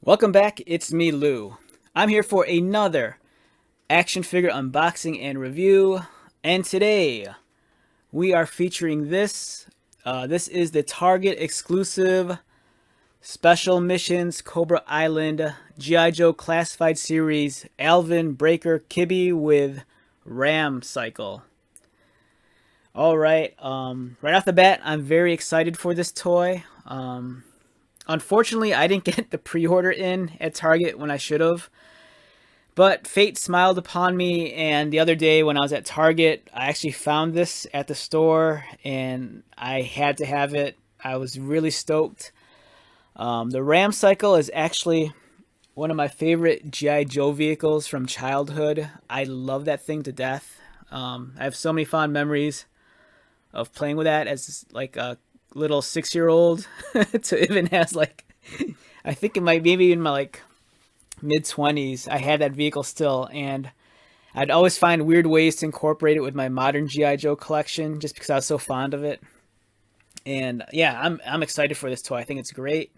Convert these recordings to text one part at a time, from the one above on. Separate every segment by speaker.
Speaker 1: Welcome back, it's me, Lou. I'm here for another action figure unboxing and review, and today we are featuring this. This is the Target exclusive Special Missions Cobra Island G.I. Joe Classified Series Alvin Breaker Kibby with Ram Cycle. Alright, right off the bat, I'm very excited for this toy. Unfortunately, I didn't get the pre-order in at Target when I should have. But fate smiled upon me, and the other day when I was at Target, I actually found this at the store, and I had to have it. I was really stoked. The Ram Cycle is actually one of my favorite G.I. Joe vehicles from childhood. I love that thing to death. I have so many fond memories of playing with that as like a little 6-year-old to even has like I think it might maybe in my like mid-20s I had that vehicle still, and I'd always find weird ways to incorporate it with my modern GI Joe collection just because I was so fond of it. And yeah, I'm excited for this toy. I think it's great.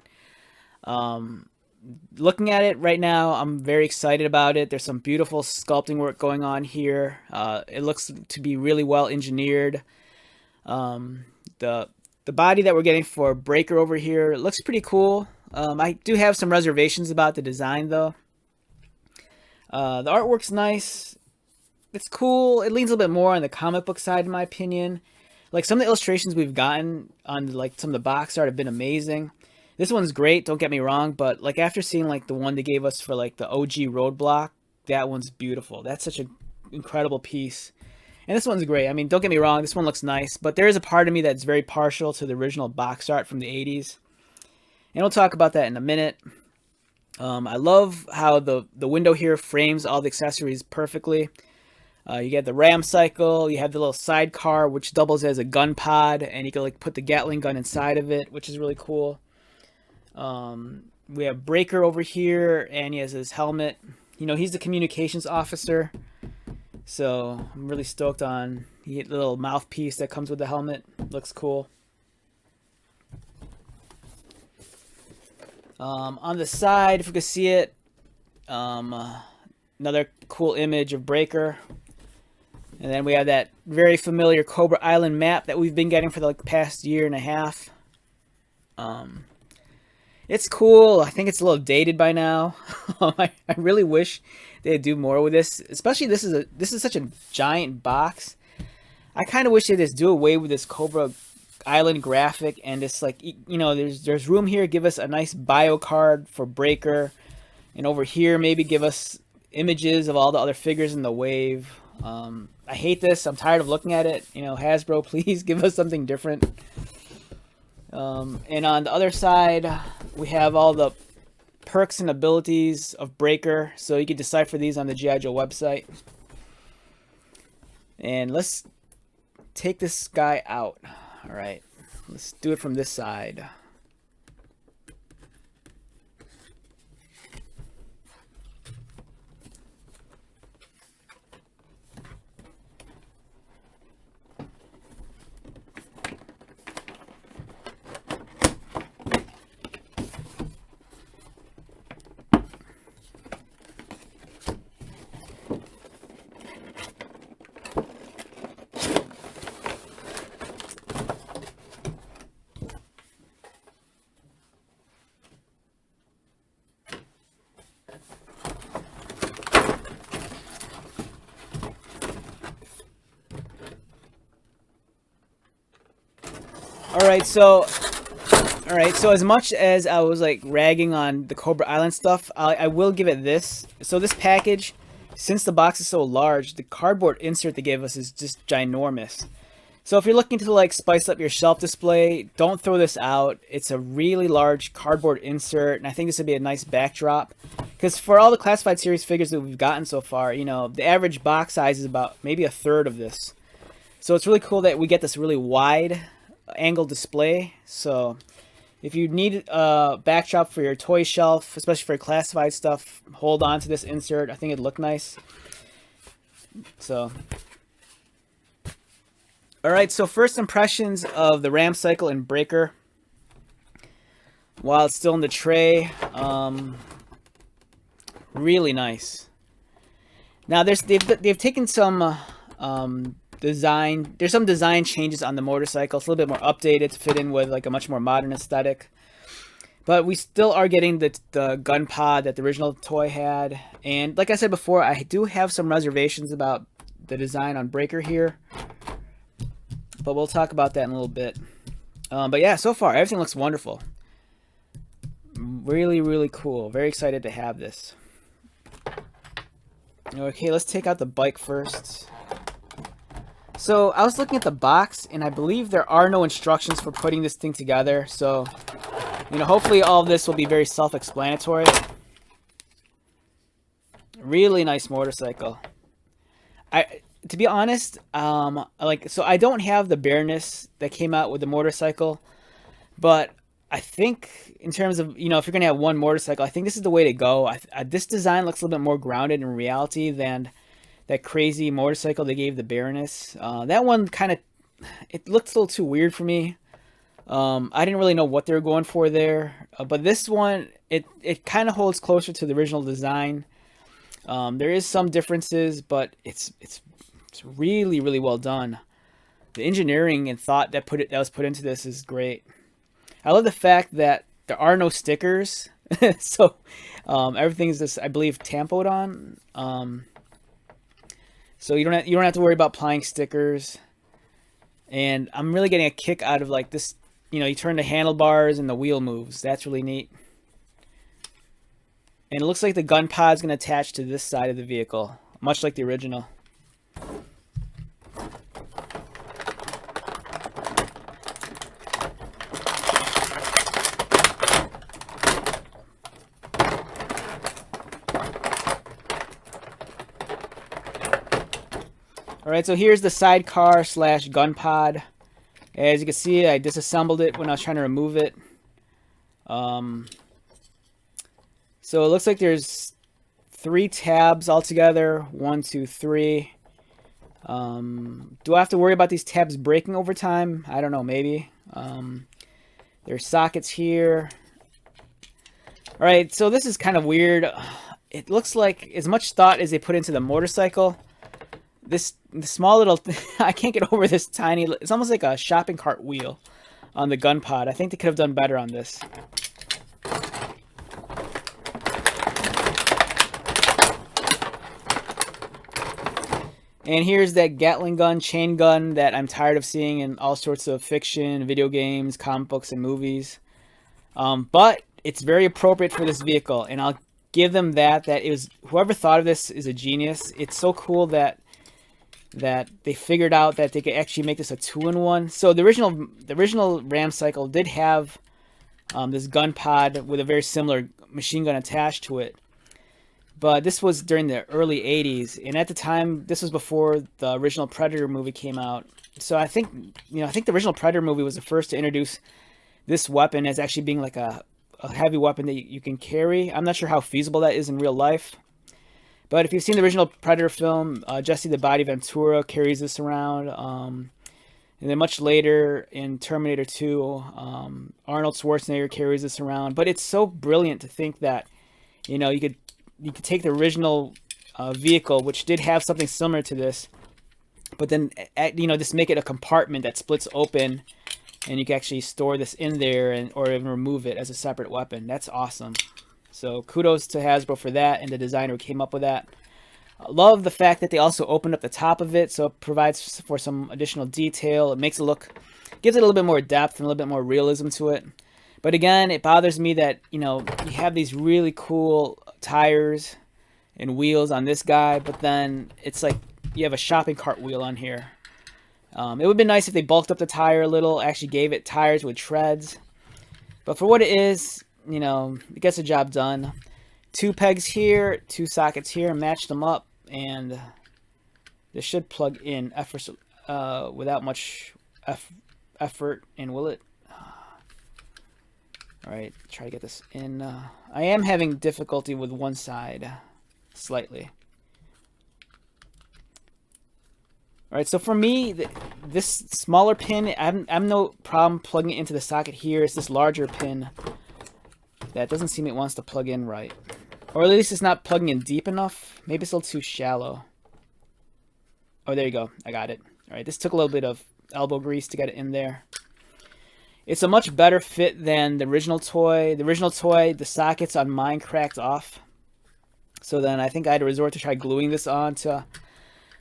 Speaker 1: Looking at it right now, I'm very excited about it. There's some beautiful sculpting work going on here. It looks to be really well engineered. The body that we're getting for Breaker over here looks pretty cool. I do have some reservations about the design though. The artwork's nice. It's cool. It leans a little bit more on the comic book side in my opinion. Like some of the illustrations we've gotten on like some of the box art have been amazing. This one's great, don't get me wrong, but like after seeing like the one they gave us for like the OG Roadblock, that one's beautiful. That's such an incredible piece. And this one's great. I mean, don't get me wrong, this one looks nice, but there is a part of me that's very partial to the original box art from the 80s. And we'll talk about that in a minute. I love how the window here frames all the accessories perfectly. You get the Ram Cycle, you have the little sidecar, which doubles as a gun pod, and you can like put the Gatling gun inside of it, which is really cool. We have Breaker over here, and he has his helmet. You know, he's the communications officer. So I'm really stoked on the little mouthpiece that comes with the helmet. Looks cool. On the side, if you can see it, another cool image of Breaker. And then we have that very familiar Cobra Island map that we've been getting for the like, past year and a half. It's cool. I think it's a little dated by now. I really wish they'd do more with this. Especially this is such a giant box. I kind of wish they'd just do away with this Cobra Island graphic and just like, you know, there's room here. Give us a nice bio card for Breaker, and over here maybe give us images of all the other figures in the wave. I hate this. I'm tired of looking at it. You know, Hasbro, please give us something different. And on the other side, we have all the perks and abilities of Breaker, so you can decipher these on the G.I. Joe website. And let's take this guy out. Alright, let's do it from this side. Alright, so as much as I was like ragging on the Cobra Island stuff, I will give it this. So this package, since the box is so large, the cardboard insert they gave us is just ginormous. So if you're looking to like spice up your shelf display, don't throw this out. It's a really large cardboard insert, and I think this would be a nice backdrop. Because for all the classified series figures that we've gotten so far, you know, the average box size is about maybe a third of this. So it's really cool that we get this really wide angle display. So if you need a backdrop for your toy shelf, especially for classified stuff, hold on to this insert. I think it'd look nice. So alright, so first impressions of the Ram Cycle and Breaker. while it's still in the tray. Really nice. Now they've taken some design. There's some design changes on the motorcycle. It's a little bit more updated to fit in with like a much more modern aesthetic. But we still are getting the gun pod that the original toy had. And like I said before, I do have some reservations about the design on Breaker here. But we'll talk about that in a little bit. But yeah, so far, everything looks wonderful. Really, really cool. Very excited to have this. Okay, let's take out the bike first. So I was looking at the box, and I believe there are no instructions for putting this thing together. So, you know, hopefully all of this will be very self-explanatory. Really nice motorcycle. To be honest, so I don't have the bareness that came out with the motorcycle, but I think in terms of, you know, if you're gonna have one motorcycle, I think this is the way to go. This design looks a little bit more grounded in reality than that crazy motorcycle they gave the bareness. That one kind of, it looks a little too weird for me. I didn't really know what they were going for there, but this one, it kind of holds closer to the original design. There is some differences, but it's really, really well done. The engineering and thought that was put into this is great. I love the fact that there are no stickers, so everything is just, I believe, tampoed on. So you don't have to worry about applying stickers. And I'm really getting a kick out of like this. You know, you turn the handlebars and the wheel moves. That's really neat. And it looks like the gun pod's going to attach to this side of the vehicle, much like the original. Alright, so here's the sidecar slash gun pod. As you can see, I disassembled it when I was trying to remove it. So it looks like there's 3 tabs altogether. 1, 2, 3. Do I have to worry about these tabs breaking over time? I don't know, maybe. There's sockets here. Alright, so this is kind of weird. It looks like as much thought as they put into the motorcycle, the small little, I can't get over this tiny, it's almost like a shopping cart wheel on the gun pod. I think they could have done better on this. And here's that Gatling gun, chain gun that I'm tired of seeing in all sorts of fiction, video games, comic books, and movies. But it's very appropriate for this vehicle, and I'll give them that it was, whoever thought of this is a genius. It's so cool that they figured out that they could actually make this a 2-in-1. So the original Ram cycle did have this gun pod with a very similar machine gun attached to it. But this was during the early 80s, and at the time, this was before the original Predator movie came out. So I think the original Predator movie was the first to introduce this weapon as actually being like a heavy weapon that you can carry. I'm not sure how feasible that is in real life. But if you've seen the original Predator film, Jesse the Body Ventura carries this around. And then much later in Terminator 2, Arnold Schwarzenegger carries this around. But it's so brilliant to think that, you know, you could take the original vehicle, which did have something similar to this, but then, you know, just make it a compartment that splits open, and you can actually store this in there or even remove it as a separate weapon. That's awesome. So kudos to Hasbro for that and the designer who came up with that. I love the fact that they also opened up the top of it, so it provides for some additional detail. It makes it look, gives it a little bit more depth and a little bit more realism to it. But again, it bothers me that, you know, you have these really cool tires and wheels on this guy, but then it's like you have a shopping cart wheel on here. It would have been nice if they bulked up the tire a little, actually gave it tires with treads. But for what it is, you know, it gets the job done. 2 pegs here, 2 sockets here, match them up, and this should plug in without much effort. And will it? Alright, try to get this in. I am having difficulty with one side, slightly. Alright, so for me, this smaller pin, I'm no problem plugging it into the socket here. It's this larger pin That doesn't seem it wants to plug in right. Or at least it's not plugging in deep enough. Maybe it's a little too shallow. Oh, there you go. I got it. All right, this took a little bit of elbow grease to get it in there. It's a much better fit than the original toy. The original toy, the sockets on mine cracked off. So then I think I had to resort to try gluing this onto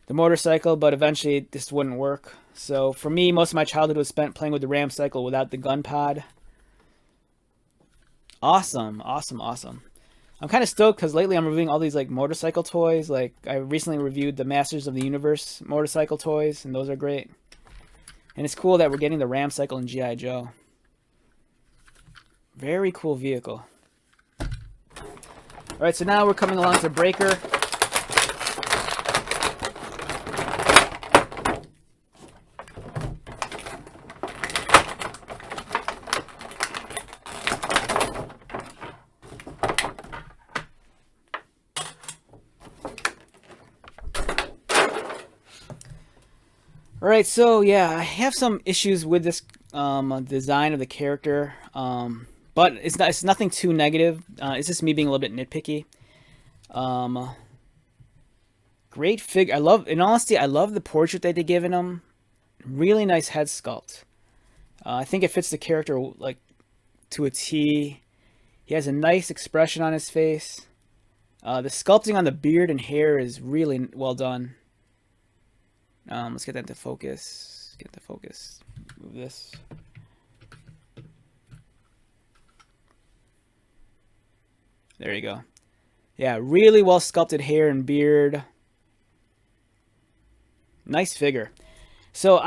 Speaker 1: the motorcycle, but eventually this wouldn't work. So for me, most of my childhood was spent playing with the Ram cycle without the gun pod. Awesome, awesome, awesome. I'm kind of stoked because lately I'm reviewing all these like motorcycle toys. Like I recently reviewed the Masters of the Universe motorcycle toys, and those are great. And it's cool that we're getting the Ram cycle in G.I. Joe. Very cool vehicle. Alright, so now we're coming along to Breaker. Alright, so yeah, I have some issues with this design of the character, but it's nothing too negative. It's just me being a little bit nitpicky. Great figure. In honesty, I love the portrait that they given him. Really nice head sculpt. I think it fits the character like to a T. He has a nice expression on his face. The sculpting on the beard and hair is really well done. Let's get that to focus. Get to focus. Move this. There you go. Yeah, really well sculpted hair and beard. Nice figure. So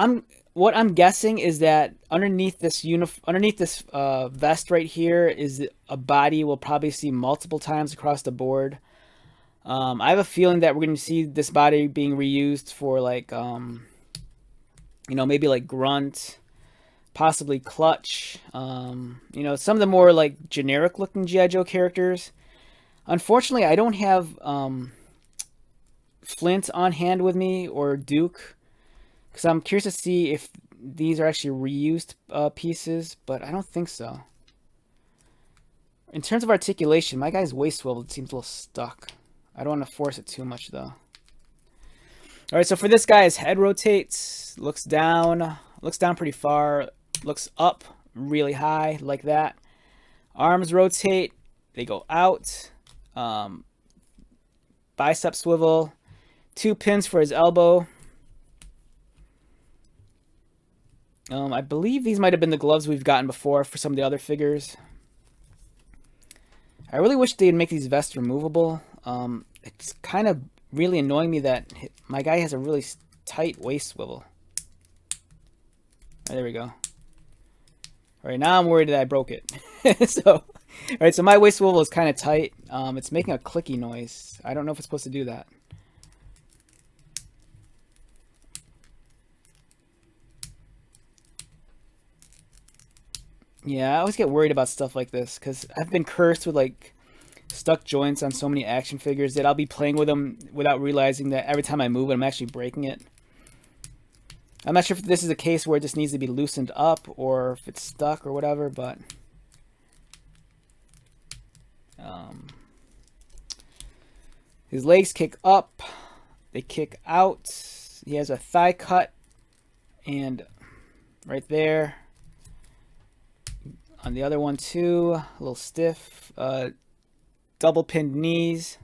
Speaker 1: what I'm guessing is that underneath this vest right here is a body we'll probably see multiple times across the board. I have a feeling that we're going to see this body being reused for like, maybe like Grunt, possibly Clutch, some of the more like generic looking G.I. Joe characters. Unfortunately, I don't have Flint on hand with me or Duke, because I'm curious to see if these are actually reused pieces, but I don't think so. In terms of articulation, my guy's waist swivel seems a little stuck. I don't want to force it too much, though. Alright, so for this guy, his head rotates, looks down pretty far, looks up really high, like that. Arms rotate, they go out. Bicep swivel. 2 pins for his elbow. I believe these might have been the gloves we've gotten before for some of the other figures. I really wish they'd make these vests removable. It's kind of really annoying me that my guy has a really tight waist swivel. There we go. Alright, now I'm worried that I broke it. Alright, so my waist swivel is kind of tight. It's making a clicky noise. I don't know if it's supposed to do that. Yeah, I always get worried about stuff like this because I've been cursed with like stuck joints on so many action figures that I'll be playing with them without realizing that every time I move it, I'm actually breaking it. I'm not sure if this is a case where it just needs to be loosened up or if it's stuck or whatever, but his legs kick up, they kick out. He has a thigh cut, and right there. On the other one too, a little stiff. Double pinned knees.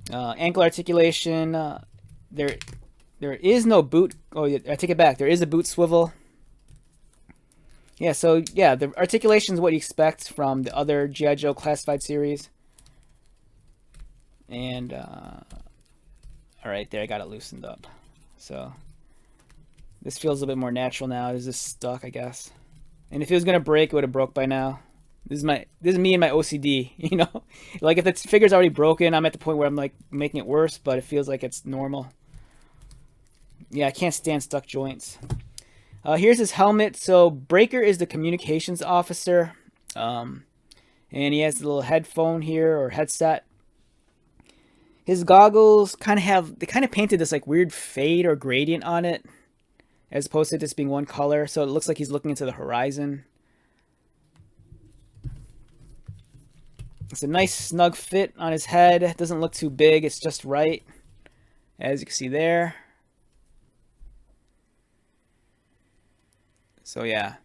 Speaker 1: Ankle articulation. There is no boot. Oh, I take it back. There is a boot swivel. Yeah, so yeah, the articulation is what you expect from the other G.I. Joe Classified series. And all right, there I got it loosened up. So this feels a little bit more natural now. It's just stuck, I guess. And if it was gonna break, it would have broke by now. This is me and my OCD, you know? Like if the figure's already broken, I'm at the point where I'm like making it worse, but it feels like it's normal. Yeah, I can't stand stuck joints. Here's his helmet. So Breaker is the communications officer. And he has the little headphone here, or headset. His goggles kind of painted this like weird fade or gradient on it, as opposed to just being one color. So it looks like he's looking into the horizon. It's a nice snug fit on his head. It doesn't look too big. It's just right, as you can see there. So yeah,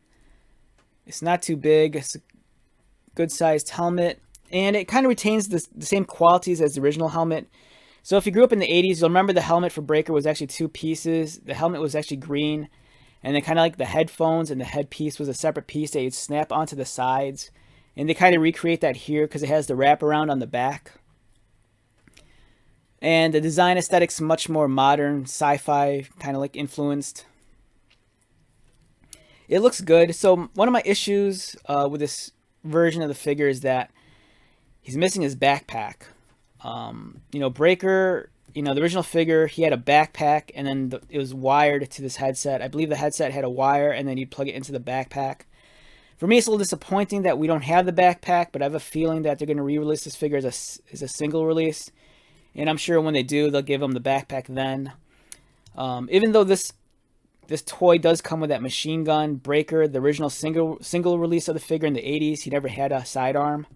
Speaker 1: it's not too big. It's a good sized helmet, and it kind of retains the same qualities as the original helmet. So if you grew up in the 80s, you'll remember the helmet for Breaker was actually two pieces. The helmet was actually green, and then kind of like the headphones and the headpiece was a separate piece that you'd snap onto the sides. And they kind of recreate that here because it has the wraparound on the back. And the design aesthetic's much more modern, sci-fi, kind of like influenced. It looks good. So one of my issues with this version of the figure is that he's missing his backpack. Breaker, the original figure, he had a backpack, and then it was wired to this headset. I believe the headset had a wire, and then you'd plug it into the backpack. For me, it's a little disappointing that we don't have the backpack, but I have a feeling that they're going to re-release this figure as a single release. And I'm sure when they do, they'll give him the backpack then. Even though this toy does come with that machine gun, Breaker, the original single release of the figure in the 80s, he never had a sidearm.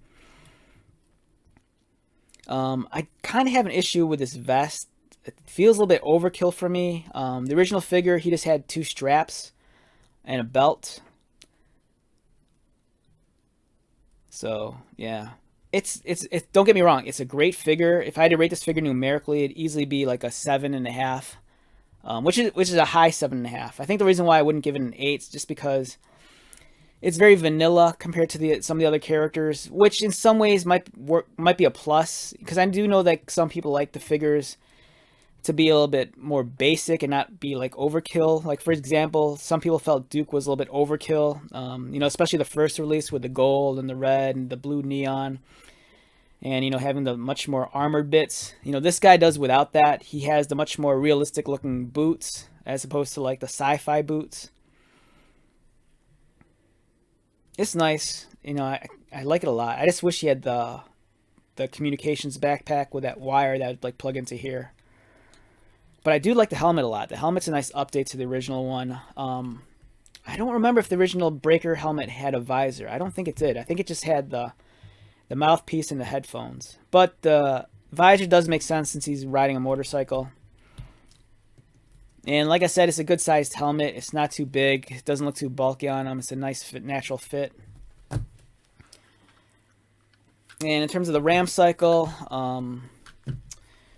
Speaker 1: I kind of have an issue with this vest. It feels a little bit overkill for me. The original figure, he just had two straps and a belt. So yeah, it's don't get me wrong, it's a great figure. If I had to rate this figure numerically, it'd easily be like a 7.5, which is a high 7.5. I think the reason why I wouldn't give it an 8 is just because it's very vanilla compared to some of the other characters, which in some ways might be a plus, because I do know that some people like the figures to be a little bit more basic and not be like overkill. Like for example, some people felt Duke was a little bit overkill, especially the first release with the gold and the red and the blue neon, and having the much more armored bits. This guy does without that. He has the much more realistic looking boots as opposed to like the sci-fi boots. It's nice. I like it a lot. I just wish he had the communications backpack with that wire that would like plug into here. But I do like the helmet a lot. The helmet's a nice update to the original one. I don't remember if the original Breaker helmet had a visor. I don't think it did. I think it just had the mouthpiece and the headphones. But the visor does make sense since he's riding a motorcycle. And like I said, it's a good sized helmet. It's not too big. It doesn't look too bulky on him. It's a nice fit, natural fit. And in terms of the RAM cycle,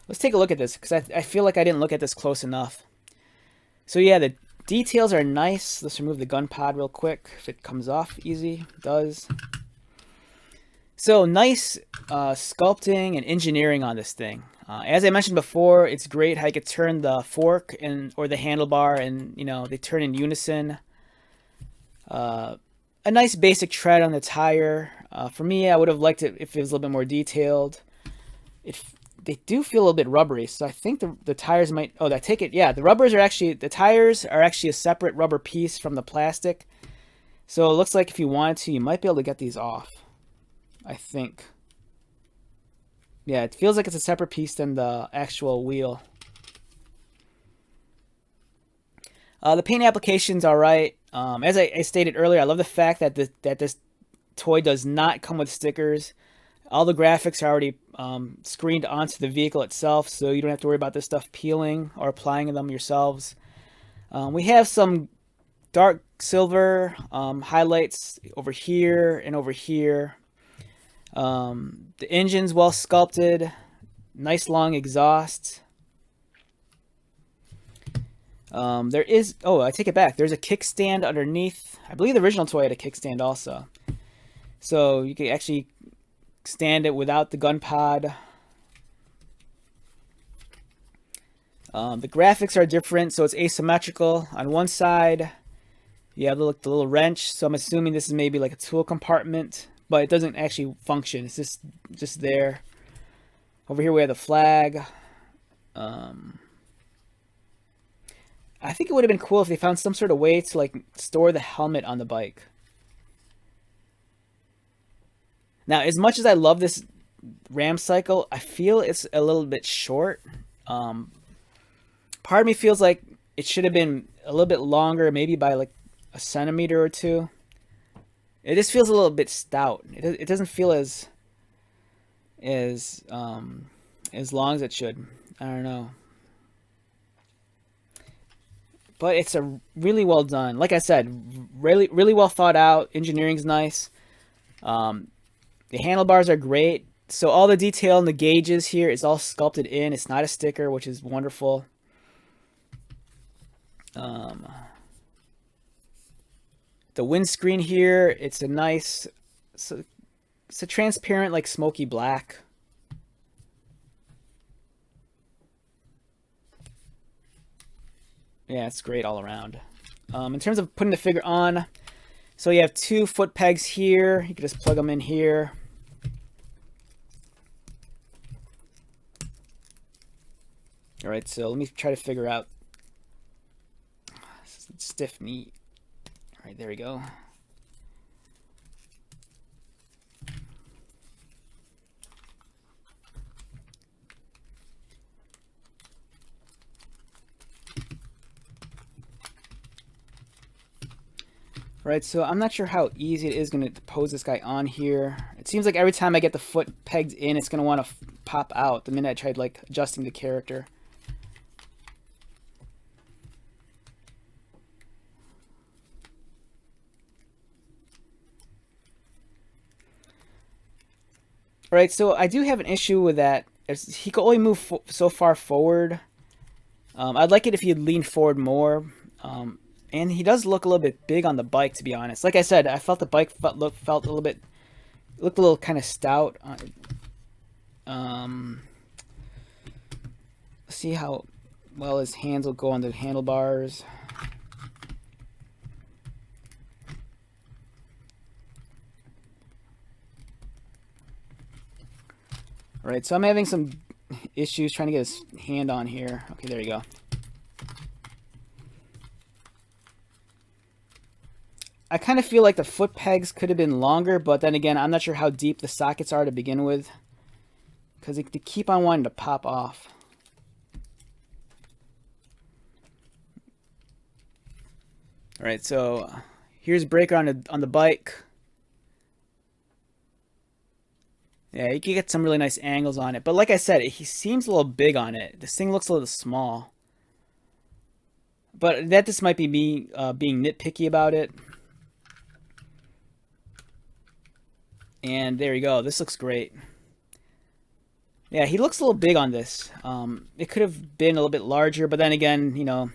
Speaker 1: let's take a look at this, because I feel like I didn't look at this close enough. So yeah, the details are nice. Let's remove the gun pod real quick. If it comes off easy, it does. So nice sculpting and engineering on this thing. As I mentioned before, it's great how you could turn the fork or the handlebar, and they turn in unison. A nice basic tread on the tire. For me, I would have liked it if it was a little bit more detailed. They do feel a little bit rubbery, so I think the tires might... Oh, I take it... Yeah, the tires are actually a separate rubber piece from the plastic. So it looks like if you wanted to, you might be able to get these off, I think. Yeah, it feels like it's a separate piece than the actual wheel. The paint application's alright. As I stated earlier, I love the fact that this toy does not come with stickers. All the graphics are already screened onto the vehicle itself, so you don't have to worry about this stuff peeling or applying them yourselves. We have some dark silver highlights over here and over here. The engine's well sculpted, nice long exhaust. There is... Oh, I take it back. There's a kickstand underneath. I believe the original toy had a kickstand also. So you can actually stand it without the gun pod. The graphics are different, so it's asymmetrical. On one side, you have the little wrench, so I'm assuming this is maybe like a tool compartment, but it doesn't actually function. It's just there. Over here we have the flag. I think it would have been cool if they found some sort of way to like store the helmet on the bike. Now, as much as I love this RAM cycle, I feel it's a little bit short. Part of me feels like it should have been a little bit longer, maybe by like a centimeter or two. It just feels a little bit stout. It doesn't feel as as long as it should. I don't know. But it's a really well done. Like I said, really well thought out. Engineering's nice. Um, the handlebars are great. So all the detail in the gauges here is all sculpted in. It's not a sticker, which is wonderful. Um, the windscreen here, it's a nice, it's a transparent, like smoky black. Yeah, it's great all around. In terms of putting the figure on, so you have 2 foot pegs here. You can just plug them in here. All right, so let me try to figure out stiff knee. All right, there we go. Right, so I'm not sure how easy it is going to pose this guy on here. It seems like every time I get the foot pegged in, it's going to want to pop out the minute I tried like adjusting the character. Right, so I do have an issue with that. He can only move so far forward. I'd like it if he'd lean forward more. And he does look a little bit big on the bike, to be honest. Like I said, I felt the bike felt a little bit, looked a little kind of stout. See how well his hands will go on the handlebars. All right, so I'm having some issues trying to get his hand on here. Okay, there you go. I kind of feel like the foot pegs could have been longer, but then again, I'm not sure how deep the sockets are to begin with, because they keep on wanting to pop off. All right, so here's Breaker on the bike. Yeah, you can get some really nice angles on it, but like I said, he seems a little big on it. This thing looks a little small, but that just might be me being nitpicky about it. And there you go. This looks great. Yeah, he looks a little big on this. It could have been a little bit larger, but then again, you know,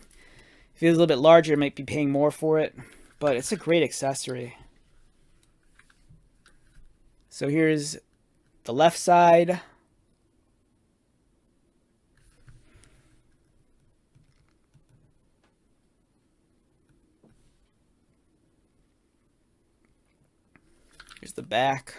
Speaker 1: if it was a little bit larger, I might be paying more for it. But it's a great accessory. So here's the left side. Here's the back.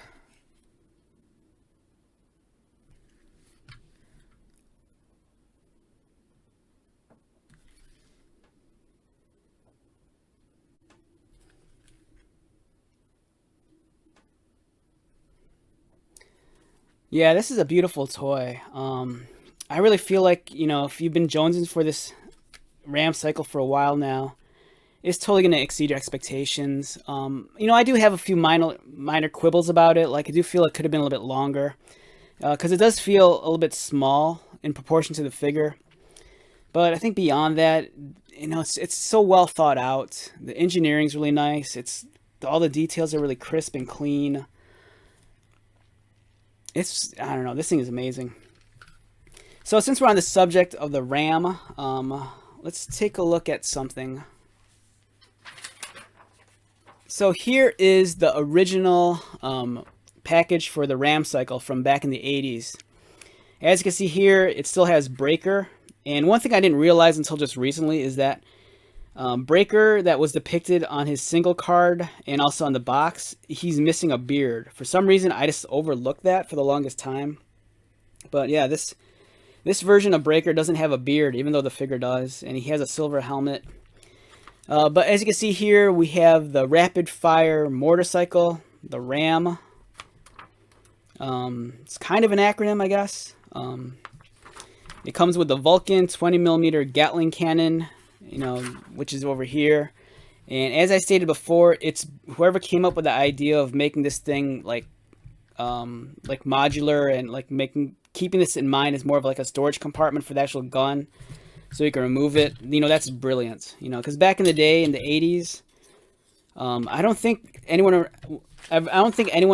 Speaker 1: Yeah, this is a beautiful toy. I really feel like, you know, if you've been jonesing for this RAM cycle for a while now, it's totally going to exceed your expectations. You know, I do have a few minor quibbles about it. Like, I do feel it could have been a little bit longer, because it does feel a little bit small in proportion to the figure. But I think beyond that, you know, it's so well thought out. The engineering's really nice. All the details are really crisp and clean. I don't know, this thing is amazing. So since we're on the subject of the RAM, let's take a look at something. So here is the original package for the RAM cycle from back in the 80s. As you can see here, it still has Breaker. And one thing I didn't realize until just recently is that Breaker that was depicted on his single card and also on the box, he's missing a beard. For some reason, I just overlooked that for the longest time. But yeah, this version of Breaker doesn't have a beard, even though the figure does. And he has a silver helmet. But as you can see here, we have the Rapid Fire Motorcycle, the RAM. It's kind of an acronym, I guess. It comes with the Vulcan 20mm Gatling cannon, you know, which is over here. And as I stated before, it's whoever came up with the idea of making this thing like like modular, and like keeping this in mind as more of like a storage compartment for the actual gun, so you can remove it. That's brilliant. Because back in the day, in the 80s, I don't think anyone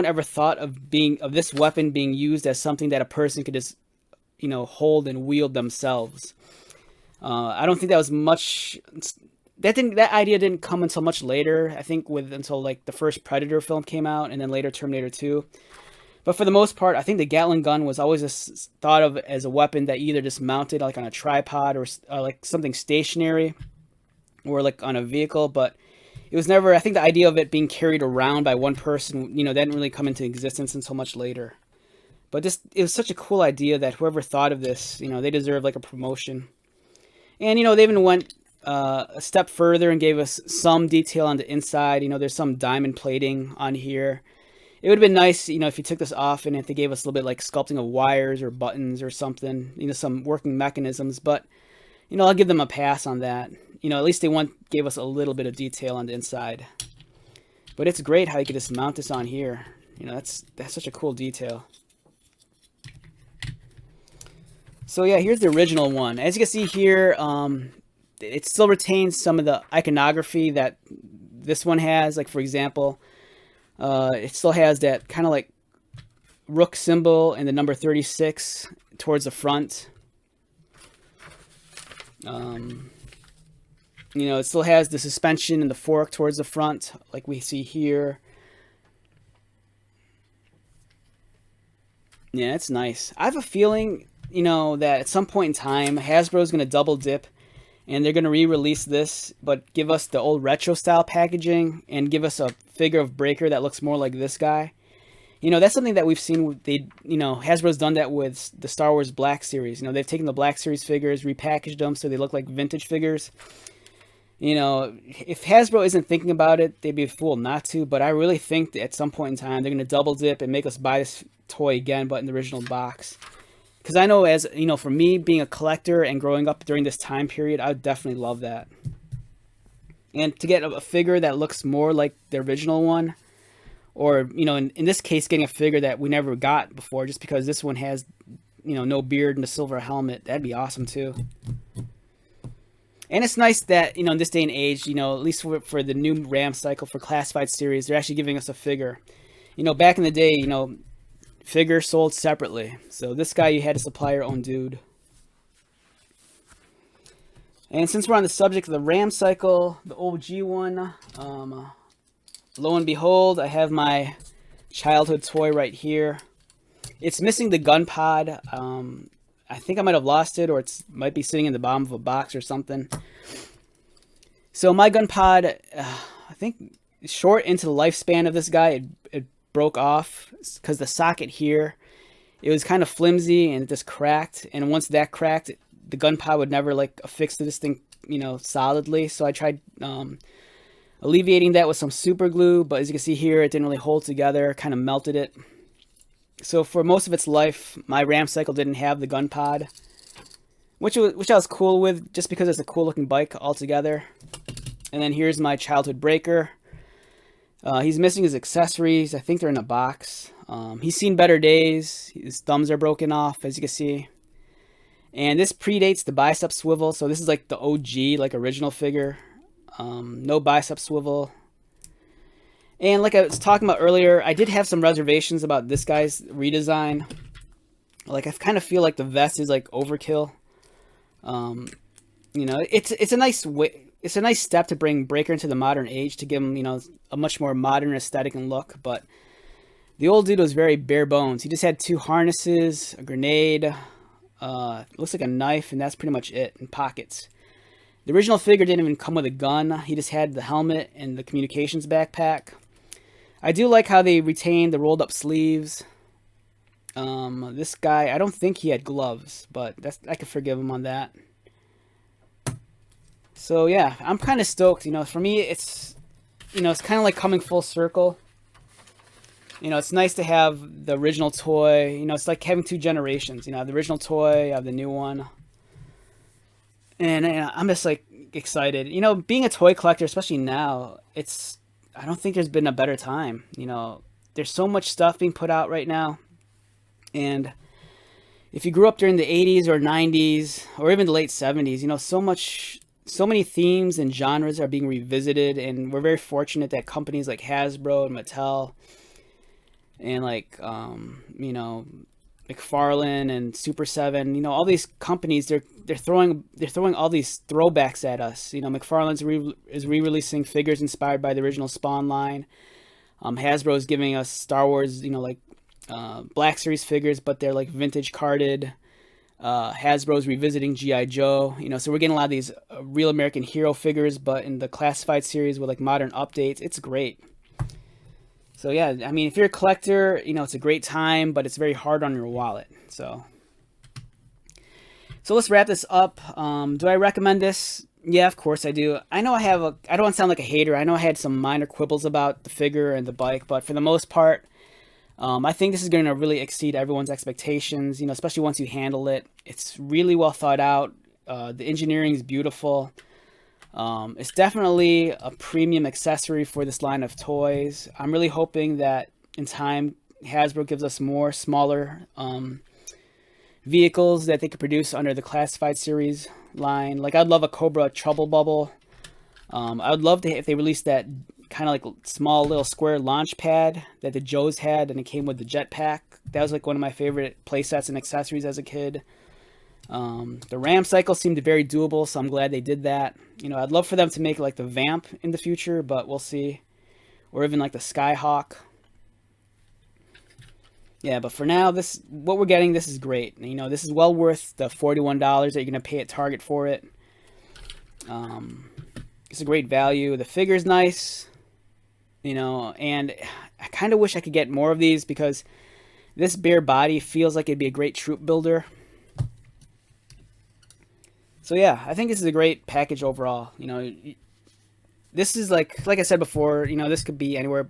Speaker 1: ever thought of this weapon being used as something that a person could just hold and wield themselves. I don't think that was much. That idea didn't come until much later. I think until like the first Predator film came out, and then later Terminator 2. But for the most part, I think the Gatling gun was always just thought of as a weapon that either just mounted like on a tripod, or like something stationary, or like on a vehicle. But it was never. I think the idea of it being carried around by one person, that didn't really come into existence until much later. But it was such a cool idea that whoever thought of this, they deserve like a promotion. And they even went a step further and gave us some detail on the inside. There's some diamond plating on here. It would have been nice, if you took this off and if they gave us a little bit like sculpting of wires or buttons or something, some working mechanisms. But, I'll give them a pass on that. At least they gave us a little bit of detail on the inside. But it's great how you could just mount this on here. That's such a cool detail. So yeah, here's the original one. As you can see here, it still retains some of the iconography that this one has. Like, for example, it still has that kind of like rook symbol and the number 36 towards the front. It still has the suspension and the fork towards the front, like we see here. Yeah, it's nice. I have a feeling, that at some point in time, Hasbro's going to double dip, and they're going to re-release this, but give us the old retro style packaging and give us a figure of Breaker that looks more like this guy. That's something that we've seen. Hasbro's done that with the Star Wars Black Series. They've taken the Black Series figures, repackaged them so they look like vintage figures. If Hasbro isn't thinking about it, they'd be a fool not to, but I really think that at some point in time, they're going to double dip and make us buy this toy again, but in the original box. Because I know, for me, being a collector and growing up during this time period, I would definitely love that. And to get a figure that looks more like the original one, or, in this case, getting a figure that we never got before, just because this one has, no beard and a silver helmet, that'd be awesome too. And it's nice that, in this day and age, at least for the new RAM cycle for classified series, they're actually giving us a figure. Back in the day, figure sold separately. So this guy, you had to supply your own dude. And since we're on the subject of the RAM cycle, the OG one, lo and behold, I have my childhood toy right here. It's missing the gun pod. I think I might have lost it, or it might be sitting in the bottom of a box or something. So my gun pod, I think short into the lifespan of this guy, it broke off because the socket here, it was kind of flimsy and it just cracked. And once that cracked, the gun pod would never like affix to this thing, solidly. So I tried alleviating that with some super glue, but as you can see here, it didn't really hold together, kind of melted it. So for most of its life, my RAM cycle didn't have the gun pod, which I was cool with, just because it's a cool looking bike altogether. And then here's my childhood Breaker. He's missing his accessories. I think they're in a box. He's seen better days. His thumbs are broken off, as you can see. And this predates the bicep swivel, so this is like the OG, like original figure. No bicep swivel. And like I was talking about earlier, I did have some reservations about this guy's redesign. Like, I kind of feel like the vest is like overkill. It's a nice way. It's a nice step to bring Breaker into the modern age, to give him, a much more modern aesthetic and look. But the old dude was very bare bones. He just had 2 harnesses, a grenade, looks like a knife, and that's pretty much it, and pockets. The original figure didn't even come with a gun. He just had the helmet and the communications backpack. I do like how they retained the rolled up sleeves. This guy, I don't think he had gloves, but I could forgive him on that. So yeah, I'm kind of stoked. For me, it's kind of like coming full circle. It's nice to have the original toy. It's like having 2 generations. The original toy, I have the new one. And I'm just like excited. Being a toy collector, especially now, I don't think there's been a better time. there's so much stuff being put out right now. And if you grew up during the 80s or 90s or even the late 70s, so many themes and genres are being revisited, and we're very fortunate that companies like Hasbro and Mattel and like McFarlane and Super 7, all these companies, they're throwing all these throwbacks at us. McFarlane's is re-releasing figures inspired by the original Spawn line. Hasbro is giving us Star Wars, Black Series figures, but they're like vintage carded. Hasbro's revisiting G.I. Joe, so we're getting a lot of these real American hero figures, but in the classified series with like modern updates. It's great. So yeah, I mean, if you're a collector, it's a great time, but it's very hard on your wallet. So let's wrap this up. Do I recommend this? Yeah, of course I do. I know I don't want to sound like a hater. I know I had some minor quibbles about the figure and the bike, but for the most part, I think this is going to really exceed everyone's expectations, especially once you handle it. It's really well thought out. The engineering is beautiful. It's definitely a premium accessory for this line of toys. I'm really hoping that in time, Hasbro gives us more smaller vehicles that they could produce under the classified series line. Like, I'd love a Cobra Trouble Bubble. I would love to if they released that kind of like small little square launch pad that the Joes had, and it came with the jetpack. That was like one of my favorite playsets and accessories as a kid. The Ram Cycle seemed very doable, so I'm glad they did that. I'd love for them to make like the Vamp in the future, but we'll see. Or even like the Skyhawk. Yeah, but for now, what we're getting, this is great. This is well worth the $41 that you're going to pay at Target for it. It's a great value. The figure's nice. And I kind of wish I could get more of these, because this bare body feels like it'd be a great troop builder. So yeah, I think this is a great package overall. This is like I said before, this could be anywhere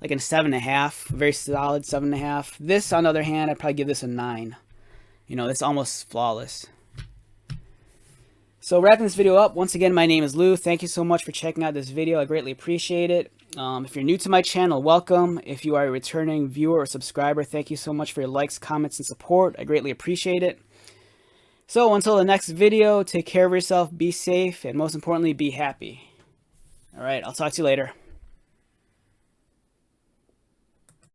Speaker 1: like in 7.5, very solid 7.5. This, on the other hand, I'd probably give this a 9. It's almost flawless. So wrapping this video up, once again, my name is Lou. Thank you so much for checking out this video. I greatly appreciate it. If you're new to my channel, welcome. If you are a returning viewer or subscriber, thank you so much for your likes, comments, and support. I greatly appreciate it. So until the next video, take care of yourself, be safe, and most importantly, be happy. All right, I'll talk to you later.